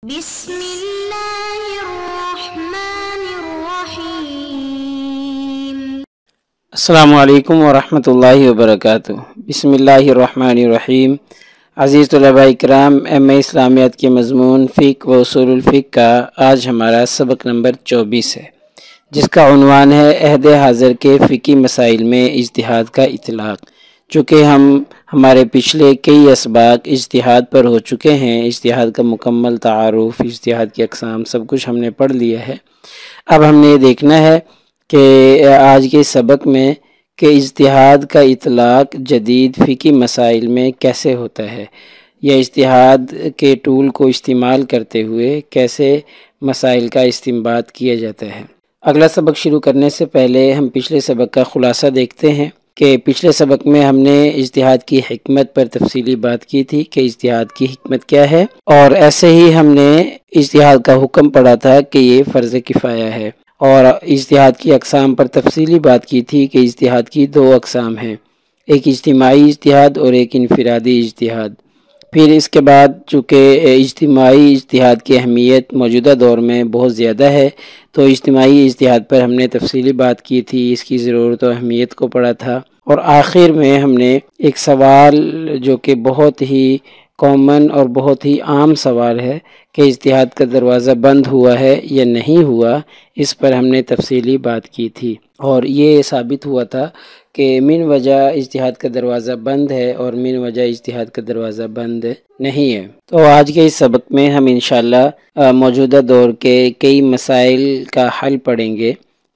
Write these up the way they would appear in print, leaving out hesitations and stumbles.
بسم اللہ الرحمن الرحیم۔ السلام علیکم ورحمۃ اللہ وبرکاتہ۔ بسم اللہ الرحمن الرحیم۔ عزیز طلباء اکرام، ایم اے اسلامیات کے مضمون فقہ و اصول الفقہ کا آج ہمارا سبق نمبر 24 ہے، جس کا عنوان ہے عہد حاضر کے فقہی مسائل میں اجتہاد کا اطلاق۔ چونکہ ہمارے پچھلے کئی اسباق اجتہاد پر ہو چکے ہیں، اجتہاد کا مکمل تعارف، اجتہاد کی اقسام سب کچھ ہم نے پڑھ لیا ہے۔ اب ہم نے یہ دیکھنا ہے کہ آج کے سبق میں کہ اجتہاد کا اطلاق جدید فقہی مسائل میں کیسے ہوتا ہے، یا اجتہاد کے ٹول کو استعمال کرتے ہوئے کیسے مسائل کا استنباط کیا جاتا ہے۔ اگلا سبق شروع کرنے سے پہلے ہم پچھلے سبق کا خلاصہ دیکھتے ہیں کہ پچھلے سبق میں ہم نے اجتہاد کی حکمت پر تفصیلی بات کی تھی کہ اجتہاد کی حکمت کیا ہے، اور ایسے ہی ہم نے اجتہاد کا حکم پڑھا تھا کہ یہ فرض کفایہ ہے، اور اجتہاد کی اقسام پر تفصیلی بات کی تھی کہ اجتہاد کی دو اقسام ہیں، ایک اجتماعی اجتہاد اور ایک انفرادی اجتہاد۔ پھر اس کے بعد چونکہ اجتماعی اجتہاد کی اہمیت موجودہ دور میں بہت زیادہ ہے، تو اجتماعی اجتہاد پر ہم نے تفصیلی بات کی تھی، اس کی ضرورت و اہمیت کو پڑھا تھا، اور آخر میں ہم نے ایک سوال جو کہ بہت ہی کامن اور بہت ہی عام سوال ہے کہ اجتہاد کا دروازہ بند ہوا ہے یا نہیں ہوا، اس پر ہم نے تفصیلی بات کی تھی، اور یہ ثابت ہوا تھا کہ من وجہ اجتہاد کا دروازہ بند ہے اور من وجہ اجتہاد کا دروازہ بند نہیں ہے۔ تو آج کے اس سبق میں ہم انشاءاللہ موجودہ دور کے کئی مسائل کا حل پڑھیں گے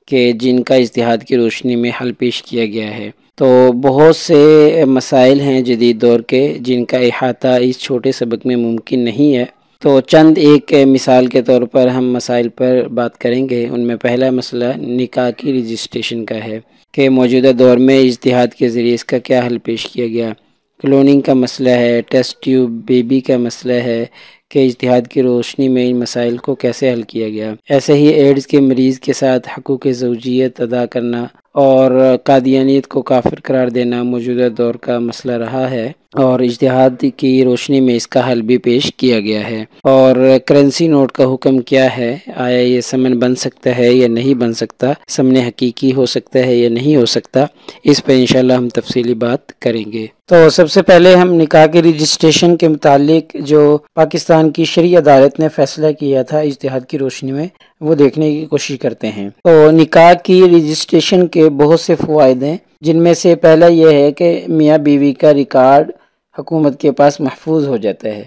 کہ جن کا اجتہاد کی روشنی میں حل پیش کیا گیا ہے۔ تو بہت سے مسائل ہیں جدید دور کے جن کا احاطہ اس چھوٹے سبق میں ممکن نہیں ہے، تو چند ایک مثال کے طور پر ہم مسائل پر بات کریں گے۔ ان میں پہلا مسئلہ نکاح کی رجسٹریشن کا ہے کہ موجودہ دور میں اجتہاد کے ذریعے اس کا کیا حل پیش کیا گیا۔ کلوننگ کا مسئلہ ہے، ٹیسٹ ٹیوب بیبی کا مسئلہ ہے کہ اجتہاد کی روشنی میں ان مسائل کو کیسے حل کیا گیا۔ ایسے ہی ایڈز کے مریض کے ساتھ حقوق زوجیت ادا کرنا اور قادیانیت کو کافر قرار دینا موجودہ دور کا مسئلہ رہا ہے، اور اجتہاد کی روشنی میں اس کا حل بھی پیش کیا گیا ہے۔ اور کرنسی نوٹ کا حکم کیا ہے، آیا یہ سمن بن سکتا ہے یا نہیں بن سکتا، سمن حقیقی ہو سکتا ہے یا نہیں ہو سکتا، اس پہ انشاءاللہ ہم تفصیلی بات کریں گے۔ تو سب سے پہلے ہم نکاح کی رجسٹریشن کے متعلق جو پاکستان کی شرعی عدالت نے فیصلہ کیا تھا اجتہاد کی روشنی میں، وہ دیکھنے کی کوشش کرتے ہیں۔ تو نکاح کی رجسٹریشن کے بہت سے فوائد ہیں، جن میں سے پہلا یہ ہے کہ میاں بیوی کا ریکارڈ حکومت کے پاس محفوظ ہو جاتا ہے،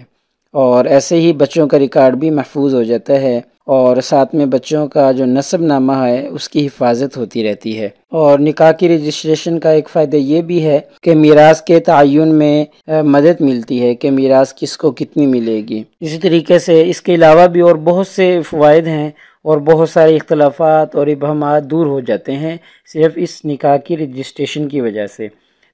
اور ایسے ہی بچوں کا ریکارڈ بھی محفوظ ہو جاتا ہے، اور ساتھ میں بچوں کا جو نسب نامہ ہے اس کی حفاظت ہوتی رہتی ہے۔ اور نکاح کی رجسٹریشن کا ایک فائدہ یہ بھی ہے کہ میراث کے تعین میں مدد ملتی ہے کہ میراث کس کو کتنی ملے گی۔ اسی طریقے سے اس کے علاوہ بھی اور بہت سے فوائد ہیں، اور بہت سارے اختلافات اور ابہامات دور ہو جاتے ہیں صرف اس نکاح کی رجسٹریشن کی وجہ سے۔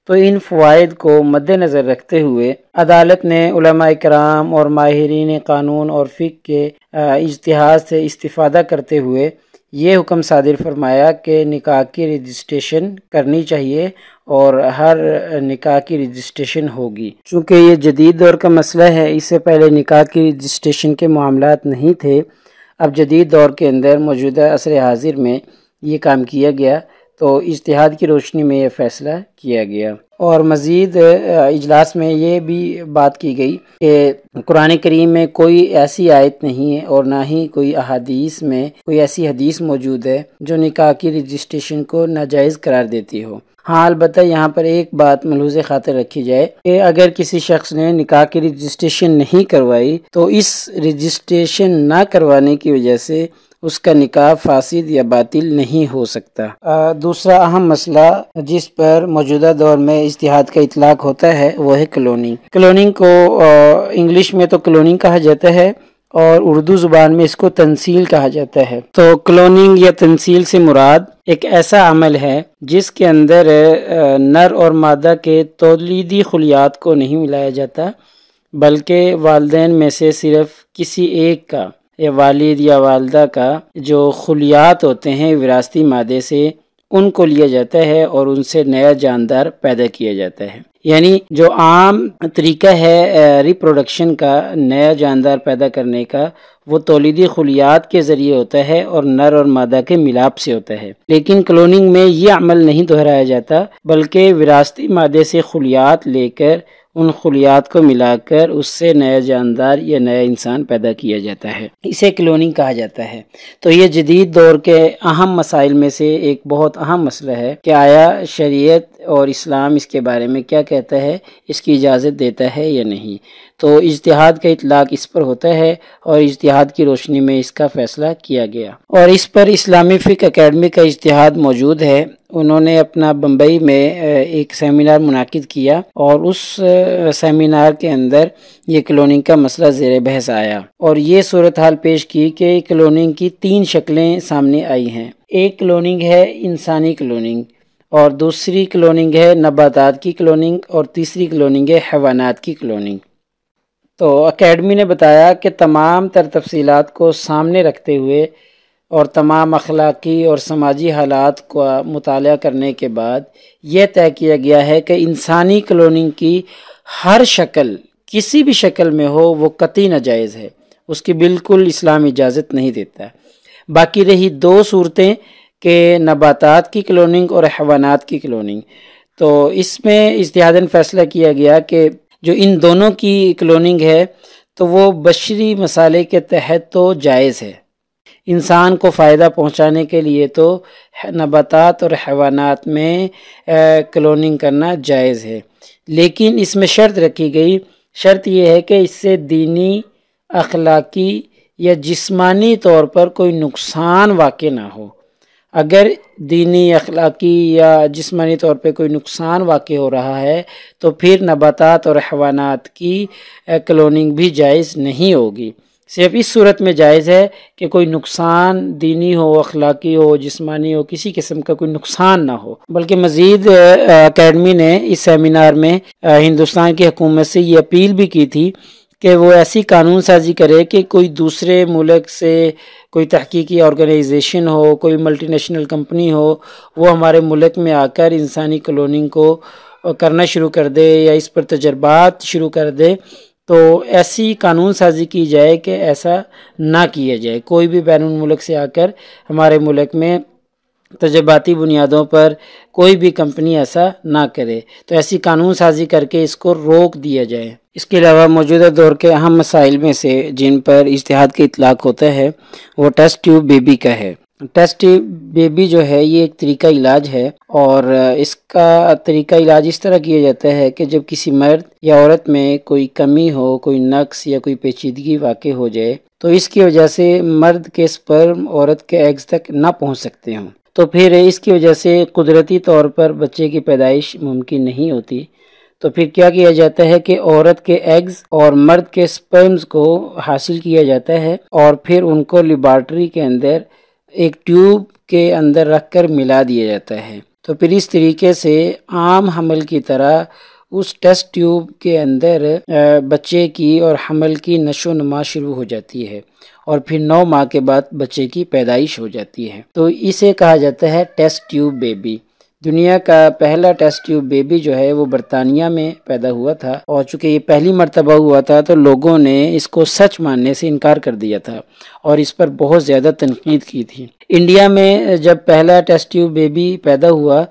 تو ان فوائد کو مد نظر رکھتے ہوئے عدالت نے علماء کرام اور ماہرین قانون اور فقہ کے اجتہاد سے استفادہ کرتے ہوئے یہ حکم صادر فرمایا کہ نکاح کی رجسٹریشن کرنی چاہیے، اور ہر نکاح کی رجسٹریشن ہوگی۔ چونکہ یہ جدید دور کا مسئلہ ہے، اس سے پہلے نکاح کی رجسٹریشن کے معاملات نہیں تھے، اب جدید دور کے اندر موجودہ عصر حاضر میں یہ کام کیا گیا، تو اجتہاد کی روشنی میں یہ فیصلہ کیا گیا۔ اور مزید اجلاس میں یہ بھی بات کی گئی کہ قرآن کریم میں کوئی ایسی آیت نہیں ہے اور نہ ہی کوئی احادیث میں کوئی ایسی حدیث موجود ہے جو نکاح کی رجسٹریشن کو ناجائز قرار دیتی ہو۔ ہاں، البتہ یہاں پر ایک بات ملحوظ خاطر رکھی جائے کہ اگر کسی شخص نے نکاح کی رجسٹریشن نہیں کروائی تو اس رجسٹریشن نہ کروانے کی وجہ سے اس کا نکاح فاسد یا باطل نہیں ہو سکتا۔ دوسرا اہم مسئلہ جس پر موجودہ دور میں اجتہاد کا اطلاق ہوتا ہے وہ ہے کلوننگ۔ کلوننگ کو انگلش میں تو کلوننگ کہا جاتا ہے، اور اردو زبان میں اس کو تنسیل کہا جاتا ہے۔ تو کلوننگ یا تنسیل سے مراد ایک ایسا عمل ہے جس کے اندر نر اور مادہ کے تولیدی خلیات کو نہیں ملایا جاتا، بلکہ والدین میں سے صرف کسی ایک کا یا والد یا والدہ کا جو خلیات ہوتے ہیں وراثتی مادے سے، ان کو لیا جاتا ہے اور ان سے نیا جاندار پیدا کیا جاتا ہے۔ یعنی جو عام طریقہ ہے ریپروڈکشن کا، نیا جاندار پیدا کرنے کا، وہ تولیدی خلیات کے ذریعے ہوتا ہے اور نر اور مادہ کے ملاپ سے ہوتا ہے۔ لیکن کلوننگ میں یہ عمل نہیں دہرایا جاتا، بلکہ وراثتی مادے سے خلیات لے کر ان خلیات کو ملا کر اس سے نیا جاندار یا نیا انسان پیدا کیا جاتا ہے، اسے کلوننگ کہا جاتا ہے۔ تو یہ جدید دور کے اہم مسائل میں سے ایک بہت اہم مسئلہ ہے کہ آیا شریعت اور اسلام اس کے بارے میں کیا کہتا ہے، اس کی اجازت دیتا ہے یا نہیں۔ تو اجتہاد کا اطلاق اس پر ہوتا ہے اور اجتہاد کی روشنی میں اس کا فیصلہ کیا گیا، اور اس پر اسلامی فقہ اکیڈمی کا اجتہاد موجود ہے۔ انہوں نے اپنا بمبئی میں ایک سیمینار منعقد کیا اور اس سیمینار کے اندر یہ کلوننگ کا مسئلہ زیر بحث آیا، اور یہ صورتحال پیش کی کہ کلوننگ کی 3 شکلیں سامنے آئی ہیں۔ ایک کلوننگ ہے انسانی کلوننگ، اور دوسری کلوننگ ہے نباتات کی کلوننگ، اور تیسری کلوننگ ہے حیوانات کی کلوننگ۔ تو اکیڈمی نے بتایا کہ تمام تر تفصیلات کو سامنے رکھتے ہوئے اور تمام اخلاقی اور سماجی حالات کا مطالعہ کرنے کے بعد یہ طے کیا گیا ہے کہ انسانی کلوننگ کی ہر شکل، کسی بھی شکل میں ہو، وہ قطعی ناجائز ہے، اس کی بالکل اسلام اجازت نہیں دیتا۔ باقی رہی 2 صورتیں کہ نباتات کی کلوننگ اور حیوانات کی کلوننگ، تو اس میں اجتہاداً فیصلہ کیا گیا کہ جو ان دونوں کی کلوننگ ہے تو وہ بشری مسالے کے تحت تو جائز ہے، انسان کو فائدہ پہنچانے کے لیے تو نباتات اور حیوانات میں کلوننگ کرنا جائز ہے، لیکن اس میں شرط رکھی گئی۔ شرط یہ ہے کہ اس سے دینی، اخلاقی یا جسمانی طور پر کوئی نقصان واقع نہ ہو۔ اگر دینی، اخلاقی یا جسمانی طور پہ کوئی نقصان واقع ہو رہا ہے تو پھر نباتات اور حیوانات کی کلوننگ بھی جائز نہیں ہوگی۔ صرف اس صورت میں جائز ہے کہ کوئی نقصان دینی ہو، اخلاقی ہو، جسمانی ہو، کسی قسم کا کوئی نقصان نہ ہو۔ بلکہ مزید اکیڈمی نے اس سیمینار میں ہندوستان کی حکومت سے یہ اپیل بھی کی تھی کہ وہ ایسی قانون سازی کرے کہ کوئی دوسرے ملک سے کوئی تحقیقی آرگنائزیشن ہو، کوئی ملٹی نیشنل کمپنی ہو، وہ ہمارے ملک میں آ کر انسانی کلوننگ کو کرنا شروع کر دے یا اس پر تجربات شروع کر دے، تو ایسی قانون سازی کی جائے کہ ایسا نہ کیا جائے۔ کوئی بھی بین الملک سے آ کر ہمارے ملک میں تجرباتی بنیادوں پر کوئی بھی کمپنی ایسا نہ کرے، تو ایسی قانون سازی کر کے اس کو روک دیا جائے۔ اس کے علاوہ موجودہ دور کے اہم مسائل میں سے جن پر اجتہاد کا اطلاق ہوتا ہے وہ ٹیسٹ ٹیوب بیبی کا ہے۔ ٹیسٹ ٹیوب بیبی جو ہے یہ ایک طریقہ علاج ہے، اور اس کا طریقہ علاج اس طرح کیا جاتا ہے کہ جب کسی مرد یا عورت میں کوئی کمی ہو، کوئی نقص یا کوئی پیچیدگی واقع ہو جائے تو اس کی وجہ سے مرد کے سپرم عورت کے ایگز تک نہ پہنچ سکتے ہوں، تو پھر اس کی وجہ سے قدرتی طور پر بچے کی پیدائش ممکن نہیں ہوتی، تو پھر کیا کیا جاتا ہے کہ عورت کے ایگز اور مرد کے سپرمز کو حاصل کیا جاتا ہے اور پھر ان کو لیبارٹری کے اندر ایک ٹیوب کے اندر رکھ کر ملا دیا جاتا ہے۔ تو پھر اس طریقے سے عام حمل کی طرح اس ٹیسٹ ٹیوب کے اندر بچے کی اور حمل کی نشو و نما شروع ہو جاتی ہے، اور پھر 9 ماہ کے بعد بچے کی پیدائش ہو جاتی ہے۔ تو اسے کہا جاتا ہے ٹیسٹ ٹیوب بیبی۔ دنیا کا پہلا ٹیسٹ ٹیوب بیبی جو ہے وہ برطانیہ میں پیدا ہوا تھا، اور چونکہ یہ پہلی مرتبہ ہوا تھا تو لوگوں نے اس کو سچ ماننے سے انکار کر دیا تھا اور اس پر بہت زیادہ تنقید کی تھی۔ انڈیا میں جب پہلا ٹیسٹ ٹیوب بیبی پیدا ہوا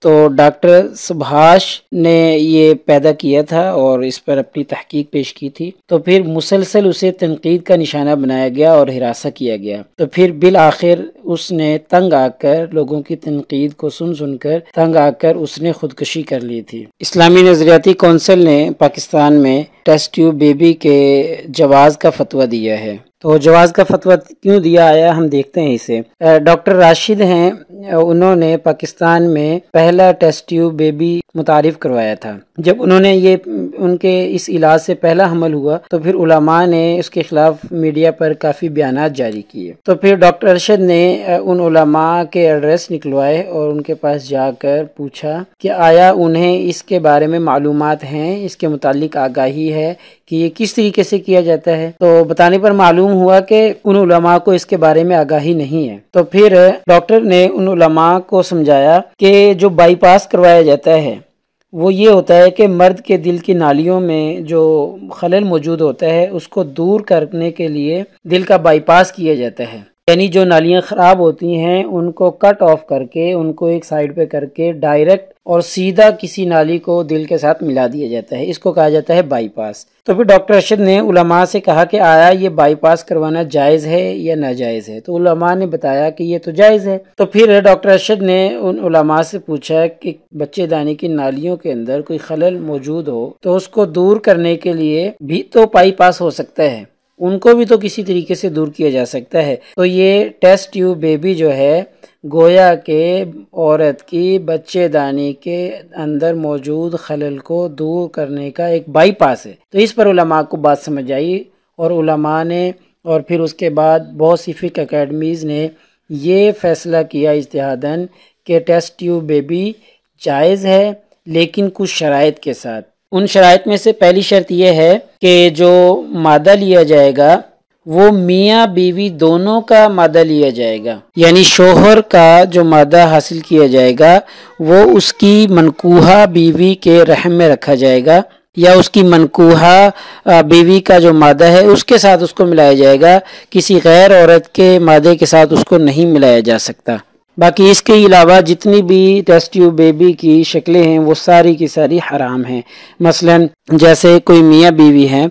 تو ڈاکٹر سبھاش نے یہ پیدا کیا تھا اور اس پر اپنی تحقیق پیش کی تھی، تو پھر مسلسل اسے تنقید کا نشانہ بنایا گیا اور ہراساں کیا گیا، تو پھر بالآخر اس نے تنگ آ کر، لوگوں کی تنقید کو سن کر تنگ آ کر اس نے خودکشی کر لی تھی۔ اسلامی نظریاتی کونسل نے پاکستان میں ٹیسٹ ٹیوب بیبی کے جواز کا فتویٰ دیا ہے۔ تو جواز کا فتویٰ کیوں دیا آیا ہم دیکھتے ہیں اسے۔ ڈاکٹر راشد ہیں، انہوں نے پاکستان میں پہلا ٹیسٹ ٹیوب بیبی متعارف کروایا تھا۔ جب انہوں نے ان کے اس علاج سے پہلا حمل ہوا تو پھر علماء نے اس کے خلاف میڈیا پر کافی بیانات جاری کیے، تو پھر ڈاکٹر ارشد نے ان علماء کے ایڈریس نکلوائے اور ان کے پاس جا کر پوچھا کہ آیا انہیں اس کے بارے میں معلومات ہیں، اس کے متعلق آگاہی ہے کہ یہ کس طریقے سے کیا جاتا ہے۔ تو بتانے پر معلوم معلوم ہوا کہ ان علماء کو اس کے بارے میں آگاہی نہیں ہے۔ تو پھر ڈاکٹر نے ان علماء کو سمجھایا کہ جو بائی پاس کروایا جاتا ہے وہ یہ ہوتا ہے کہ مرد کے دل کی نالیوں میں جو خلل موجود ہوتا ہے اس کو دور کرنے کے لیے دل کا بائی پاس کیا جاتا ہے، یعنی جو نالیاں خراب ہوتی ہیں ان کو کٹ آف کر کے ان کو ایک سائیڈ پہ کر کے ڈائریکٹ اور سیدھا کسی نالی کو دل کے ساتھ ملا دیا جاتا ہے، اس کو کہا جاتا ہے بائی پاس۔ تو پھر ڈاکٹر ارشد نے علماء سے کہا کہ آیا یہ بائی پاس کروانا جائز ہے یا ناجائز ہے؟ تو علماء نے بتایا کہ یہ تو جائز ہے۔ تو پھر ڈاکٹر ارشد نے ان علماء سے پوچھا کہ بچے دانی کی نالیوں کے اندر کوئی خلل موجود ہو تو اس کو دور کرنے کے لیے بھی تو بائی پاس ہو سکتا ہے، ان کو بھی تو کسی طریقے سے دور کیا جا سکتا ہے۔ تو یہ ٹیسٹ ٹیوب بیبی جو ہے گویا کہ عورت کی بچے دانی کے اندر موجود خلل کو دور کرنے کا ایک بائی پاس ہے۔ تو اس پر علماء کو بات سمجھ آئی اور علماء نے اور پھر اس کے بعد بہت سی فقہ اکیڈمیز نے یہ فیصلہ کیا اجتہاداً کہ ٹیسٹ ٹیوب بیبی جائز ہے لیکن کچھ شرائط کے ساتھ۔ ان شرائط میں سے پہلی شرط یہ ہے کہ جو مادہ لیا جائے گا وہ میاں بیوی دونوں کا مادہ لیا جائے گا، یعنی شوہر کا جو مادہ حاصل کیا جائے گا وہ اس کی منکوحہ بیوی کے رحم میں رکھا جائے گا، یا اس کی منکوحہ بیوی کا جو مادہ ہے اس کے ساتھ اس کو ملایا جائے گا، کسی غیر عورت کے مادے کے ساتھ اس کو نہیں ملایا جا سکتا۔ باقی اس کے علاوہ جتنی بھی ٹیسٹ ٹیوب بیبی کی شکلیں ہیں وہ ساری کی ساری حرام ہیں۔ مثلا جیسے کوئی میاں بیوی ہے،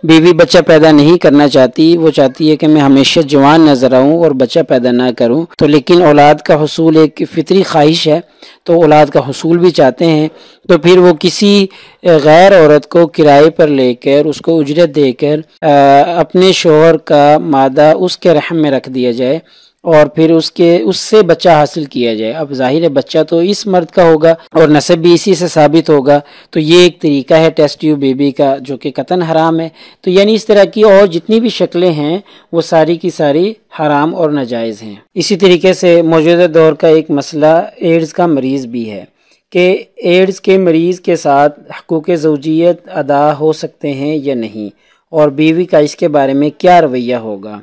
بیوی بچہ پیدا نہیں کرنا چاہتی، وہ چاہتی ہے کہ میں ہمیشہ جوان نظر آؤں اور بچہ پیدا نہ کروں، تو لیکن اولاد کا حصول ایک فطری خواہش ہے تو اولاد کا حصول بھی چاہتے ہیں، تو پھر وہ کسی غیر عورت کو کرائے پر لے کر اس کو اجرت دے کر اپنے شوہر کا مادہ اس کے رحم میں رکھ دیا جائے اور پھر اس سے بچہ حاصل کیا جائے۔ اب ظاہر ہے بچہ تو اس مرد کا ہوگا اور نسب بھی اسی سے ثابت ہوگا، تو یہ ایک طریقہ ہے ٹیسٹ ٹیوب بیبی کا جو کہ قطعاً حرام ہے۔ تو یعنی اس طرح کی اور جتنی بھی شکلیں ہیں وہ ساری کی ساری حرام اور ناجائز ہیں۔ اسی طریقے سے موجودہ دور کا ایک مسئلہ ایڈز کا مریض بھی ہے کہ ایڈز کے مریض کے ساتھ حقوق زوجیت ادا ہو سکتے ہیں یا نہیں، اور بیوی کا اس کے بارے میں کیا رویہ ہوگا۔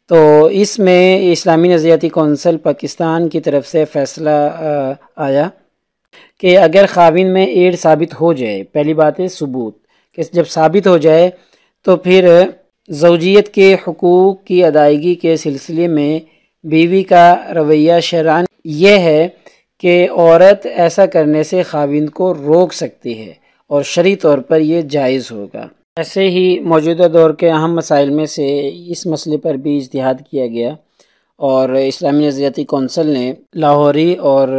تو اس میں اسلامی نظریاتی کونسل پاکستان کی طرف سے فیصلہ آیا کہ اگر خاوند میں ایڈ ثابت ہو جائے، پہلی بات ہے ثبوت، کہ جب ثابت ہو جائے تو پھر زوجیت کے حقوق کی ادائیگی کے سلسلے میں بیوی کا رویہ شرعاً یہ ہے کہ عورت ایسا کرنے سے خاوند کو روک سکتی ہے اور شرعی طور پر یہ جائز ہوگا۔ ایسے ہی موجودہ دور کے اہم مسائل میں سے اس مسئلے پر بھی اجتہاد کیا گیا اور اسلامی نظریاتی کونسل نے لاہوری اور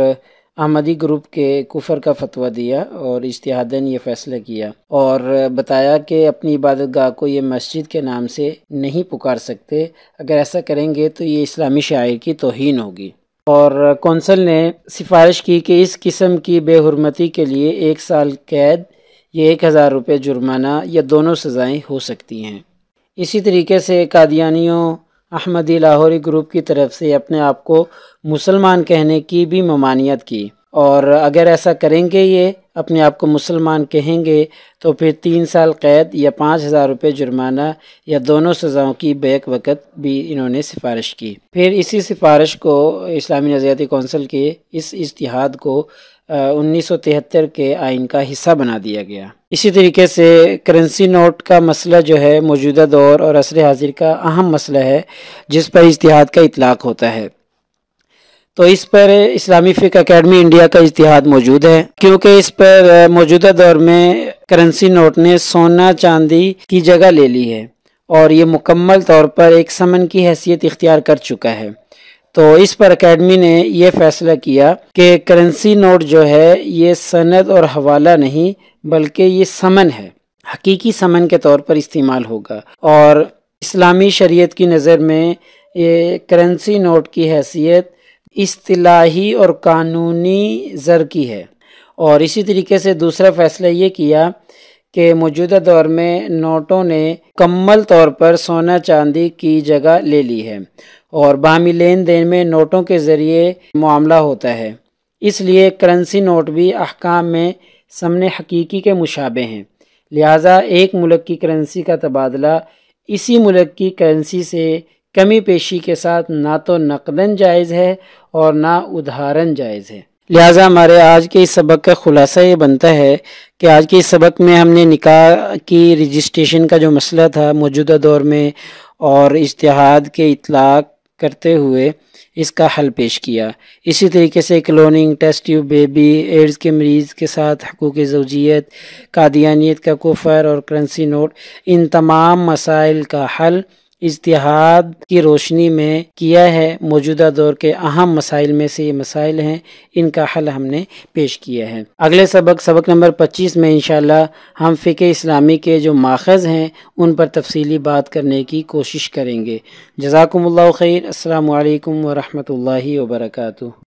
احمدی گروپ کے کفر کا فتویٰ دیا اور اجتہاداً یہ فیصلہ کیا اور بتایا کہ اپنی عبادت گاہ کو یہ مسجد کے نام سے نہیں پکار سکتے، اگر ایسا کریں گے تو یہ اسلامی شعائر کی توہین ہوگی۔ اور کونسل نے سفارش کی کہ اس قسم کی بے حرمتی کے لیے 1 سال قید یا 1000 روپے جرمانہ یا دونوں سزائیں ہو سکتی ہیں۔ اسی طریقے سے قادیانیوں احمدی لاہوری گروپ کی طرف سے اپنے آپ کو مسلمان کہنے کی بھی ممانعت کی، اور اگر ایسا کریں گے یہ اپنے آپ کو مسلمان کہیں گے تو پھر 3 سال قید یا 5000 روپے جرمانہ یا دونوں سزاؤں کی بیک وقت بھی انہوں نے سفارش کی۔ پھر اسی سفارش کو اسلامی نظریاتی کونسل کے اس اجتہاد کو 1973 کے آئین کا حصہ بنا دیا گیا۔ اسی طریقے سے کرنسی نوٹ کا مسئلہ جو ہے موجودہ دور اور عصر حاضر کا اہم مسئلہ ہے جس پر اجتہاد کا اطلاق ہوتا ہے، تو اس پر اسلامی فقہ اکیڈمی انڈیا کا اجتہاد موجود ہے، کیونکہ اس پر موجودہ دور میں کرنسی نوٹ نے سونا چاندی کی جگہ لے لی ہے اور یہ مکمل طور پر ایک سمن کی حیثیت اختیار کر چکا ہے۔ تو اس پر اکیڈمی نے یہ فیصلہ کیا کہ کرنسی نوٹ جو ہے یہ سند اور حوالہ نہیں بلکہ یہ سمن ہے، حقیقی سمن کے طور پر استعمال ہوگا، اور اسلامی شریعت کی نظر میں یہ کرنسی نوٹ کی حیثیت اصطلاحی اور قانونی زر کی ہے۔ اور اسی طریقے سے دوسرا فیصلہ یہ کیا کہ موجودہ دور میں نوٹوں نے مکمل طور پر سونا چاندی کی جگہ لے لی ہے اور باہمی لین دین میں نوٹوں کے ذریعے معاملہ ہوتا ہے، اس لیے کرنسی نوٹ بھی احکام میں ثمن حقیقی کے مشابہ ہیں، لہٰذا ایک ملک کی کرنسی کا تبادلہ اسی ملک کی کرنسی سے کمی پیشی کے ساتھ نہ تو نقداً جائز ہے اور نہ ادھاراً جائز ہے۔ لہٰذا ہمارے آج کے اس سبق کا خلاصہ یہ بنتا ہے کہ آج کے اس سبق میں ہم نے نکاح کی رجسٹریشن کا جو مسئلہ تھا موجودہ دور میں اور اجتہاد کے اطلاق کرتے ہوئے اس کا حل پیش کیا۔ اسی طریقے سے cloning, test tube baby, AIDS کے مریض کے ساتھ حقوق زوجیت، قادیانیت کا کفر اور کرنسی نوٹ، ان تمام مسائل کا حل اجتہاد کی روشنی میں کیا ہے۔ موجودہ دور کے اہم مسائل میں سے یہ مسائل ہیں، ان کا حل ہم نے پیش کیا ہے۔ اگلے سبق نمبر 25 میں انشاءاللہ ہم فقہ اسلامی کے جو ماخذ ہیں ان پر تفصیلی بات کرنے کی کوشش کریں گے۔ جزاکم اللہ خیر۔ السلام علیکم ورحمۃ اللہ وبرکاتہ۔